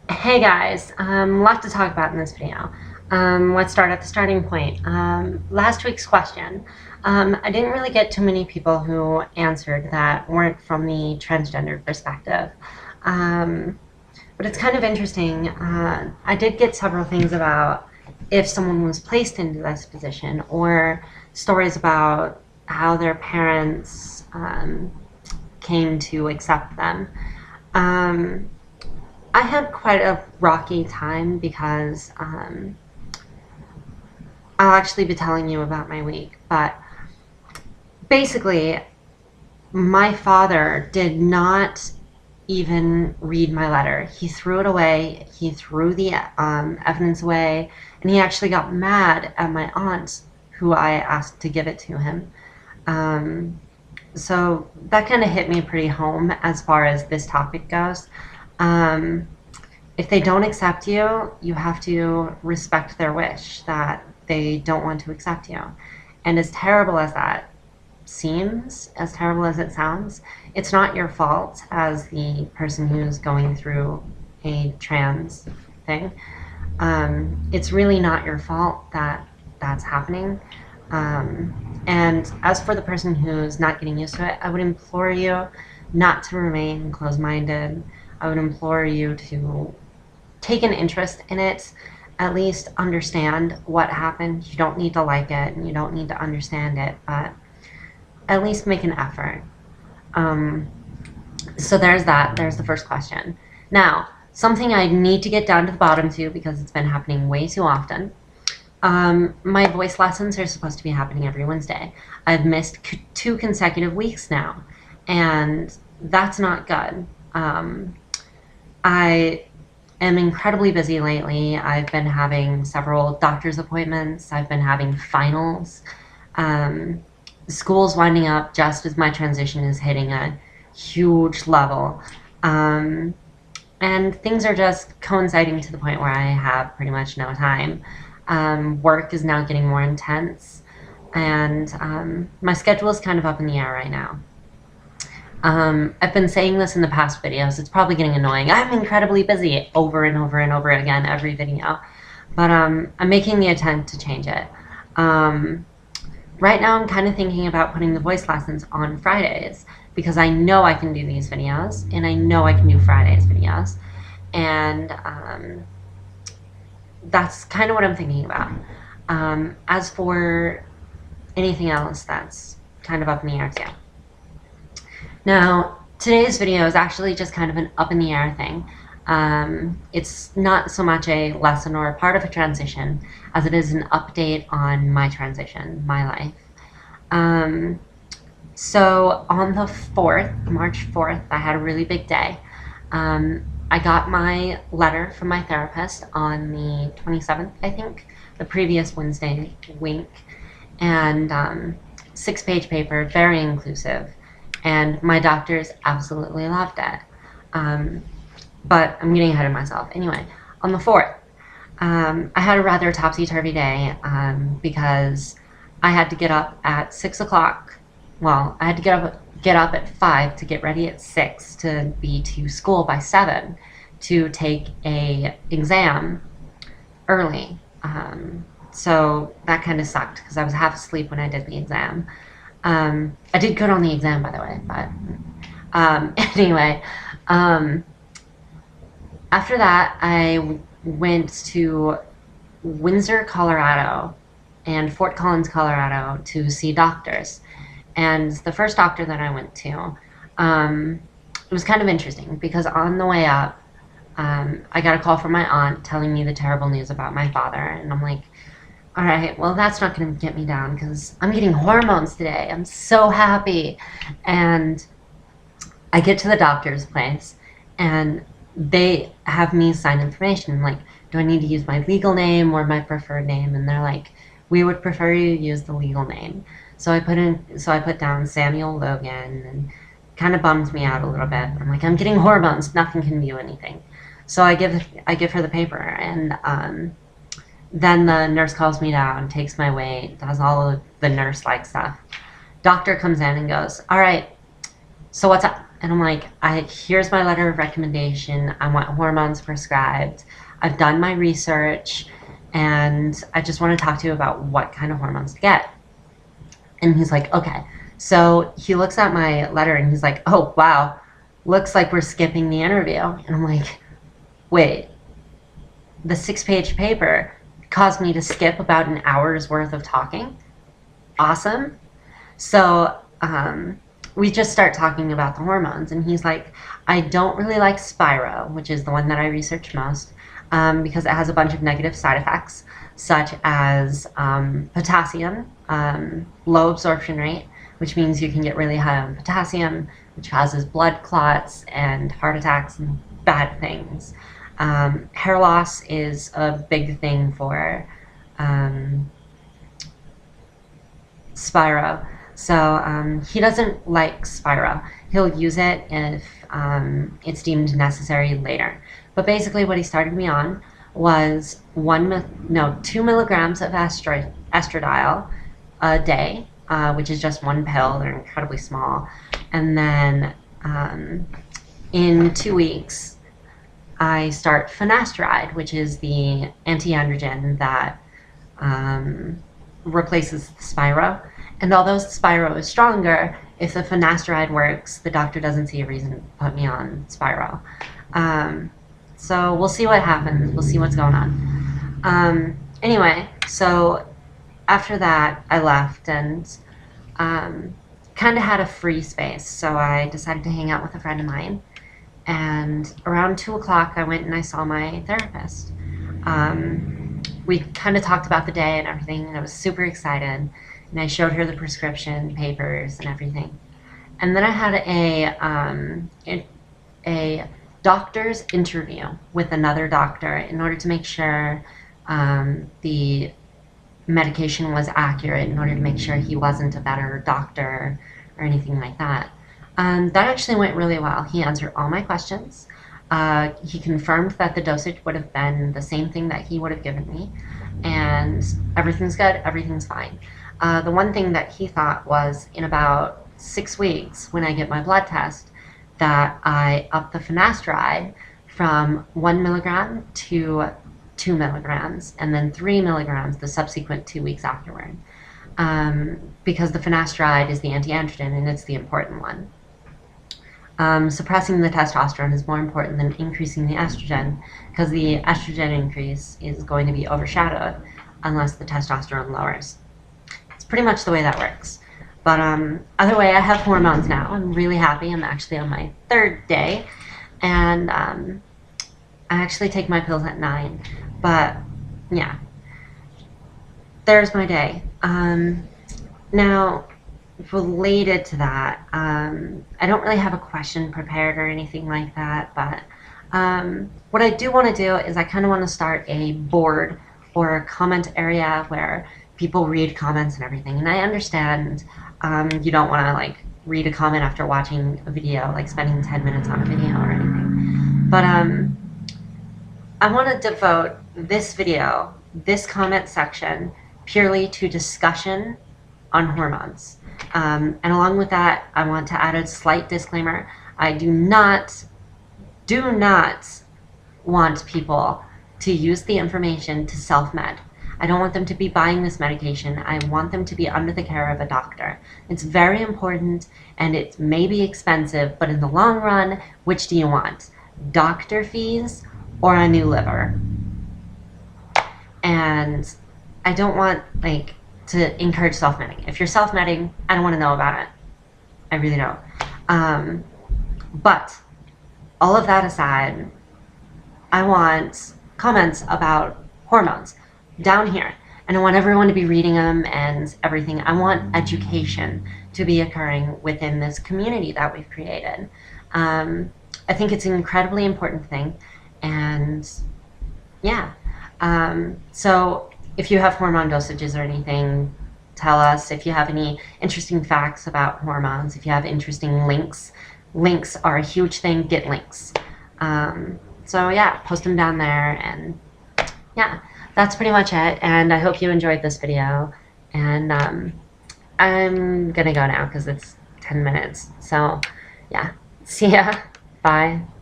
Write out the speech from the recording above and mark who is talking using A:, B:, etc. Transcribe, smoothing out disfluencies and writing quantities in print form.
A: Hey guys, lot to talk about in this video. Let's start at the starting point. Last week's question. I didn't really get too many people who answered that weren't from the transgender perspective. Um, but it's kind of interesting. I did get several things about if someone was placed into this position or stories about how their parents came to accept them. Um, I had quite a rocky time because I'll actually be telling you about my week. But basically, my father did not even read my letter. He threw it away. He threw the evidence away, and he actually got mad at my aunt, who I asked to give it to him. Um, so that kind of hit me pretty home as far as this topic goes. Um, if they don't accept you, you have to respect their wish that they don't want to accept you. And as terrible as that seems, as terrible as it sounds, it's not your fault as the person who's going through a trans thing. It's really not your fault that that's happening. And as for the person who's not getting used to it, I would implore you not to remain closed-minded. I would implore you to take an interest in it, at least understand what happened. You don't need to like it, and you don't need to understand it, but at least make an effort. So there's that. There's the first question. Now, something I need to get down to the bottom to because it's been happening way too often. My voice lessons are supposed to be happening every Wednesday. I've missed 2 consecutive weeks now, and that's not good. I am incredibly busy lately. I've been having several doctor's appointments. I've been having finals. School's winding up just as my transition is hitting a huge level. And things are just coinciding to the point where I have pretty much no time. Work is now getting more intense, and my schedule is kind of up in the air right now. I've been saying this in the past videos. It's probably getting annoying. I'm incredibly busy over and over and over again every video. But I'm making the attempt to change it. Right now I'm kind of thinking about putting the voice lessons on Fridays because I know I can do these videos and I know I can do Fridays videos. And that's kind of what I'm thinking about. As for anything else, that's kind of up in the air too. Now, today's video is actually just kind of an up in the air thing. It's not so much a lesson or a part of a transition as it is an update on my transition, my life. So on the 4th, March 4th, I had a really big day. I got my letter from my therapist on the 27th, I think, the previous Wednesday week, and 6-page paper, very inclusive. And my doctors absolutely loved it. But I'm getting ahead of myself. Anyway, on the 4th, I had a rather topsy-turvy day because I had to get up at 6 o'clock. Well, I had to get up at 5 to get ready at 6 to be to school by 7 to take a exam early. So that kind of sucked because I was half asleep when I did the exam. I did good on the exam, by the way, but anyway, after that, I went to Windsor, Colorado, and Fort Collins, Colorado, to see doctors. And the first doctor that I went to, it was kind of interesting because on the way up, I got a call from my aunt telling me the terrible news about my father, and I'm like, all right, well, that's not going to get me down because I'm getting hormones today. I'm so happy. And I get to the doctor's place, and they have me sign information. I'm like, do I need to use my legal name or my preferred name? And they're like, we would prefer you use the legal name. So I put down Samuel Logan, and kind of bums me out a little bit. I'm like, I'm getting hormones. Nothing can do anything. So I give her the paper, and then the nurse calls me down, takes my weight, does all of the nurse-like stuff. Doctor comes in and goes, all right, so what's up? And I'm like, here's my letter of recommendation. I want hormones prescribed. I've done my research, and I just want to talk to you about what kind of hormones to get. And he's like, okay. So he looks at my letter and he's like, oh, wow, looks like we're skipping the interview. And I'm like, wait, the 6-page paper caused me to skip about an hour's worth of talking? Awesome. So we just start talking about the hormones, and he's like, I don't really like Spiro, which is the one that I researched most, because it has a bunch of negative side effects, such as potassium, low absorption rate, which means you can get really high on potassium, which causes blood clots and heart attacks and bad things. Hair loss is a big thing for Spiro. So he doesn't like Spiro. He'll use it if it's deemed necessary later. But basically what he started me on was 2 milligrams of estradiol a day, which is just one pill. They're incredibly small. And then in 2 weeks, I start finasteride, which is the anti-androgen that replaces the Spiro. And although Spiro is stronger, if the finasteride works, the doctor doesn't see a reason to put me on Spiro. So we'll see what happens. We'll see what's going on. Anyway, so after that, I left and kind of had a free space. So I decided to hang out with a friend of mine. And around 2 o'clock, I went and I saw my therapist. We kind of talked about the day and everything, and I was super excited. And I showed her the prescription papers and everything. And then I had a doctor's interview with another doctor in order to make sure the medication was accurate, in order to make sure he wasn't a better doctor or anything like that. That actually went really well. He answered all my questions. He confirmed that the dosage would have been the same thing that he would have given me. And everything's good, everything's fine. The one thing that he thought was in about 6 weeks, when I get my blood test, that I up the finasteride from 1 milligram to 2 milligrams, and then 3 milligrams the subsequent 2 weeks afterward. Because the finasteride is the anti-androgen, and it's the important one. Suppressing the testosterone is more important than increasing the estrogen, because the estrogen increase is going to be overshadowed unless the testosterone lowers. It's pretty much the way that works. But either way, I have hormones now. I'm really happy. I'm actually on my 3rd day, and I actually take my pills at 9. But yeah, there's my day. Now, related to that, I don't really have a question prepared or anything like that, but what I do want to do is I kind of want to start a board or a comment area where people read comments and everything. And I understand you don't want to like read a comment after watching a video, like spending 10 minutes on a video or anything. But I want to devote this video, this comment section, purely to discussion on hormones. And along with that, I want to add a slight disclaimer. I do not want people to use the information to self-med. I don't want them to be buying this medication. I want them to be under the care of a doctor. It's very important, and it may be expensive, but in the long run, which do you want? Doctor fees or a new liver? And I don't want to encourage self-medding. If you're self-medding, I don't want to know about it. I really don't. But all of that aside, I want comments about hormones down here. And I want everyone to be reading them and everything. I want education to be occurring within this community that we've created. I think it's an incredibly important thing. And yeah. So if you have hormone dosages or anything, tell us. If you have any interesting facts about hormones, if you have interesting links. Links are a huge thing. Get links. So yeah, post them down there, and yeah, that's pretty much it. And I hope you enjoyed this video. And I'm gonna go now because it's 10 minutes. So yeah, See ya. Bye.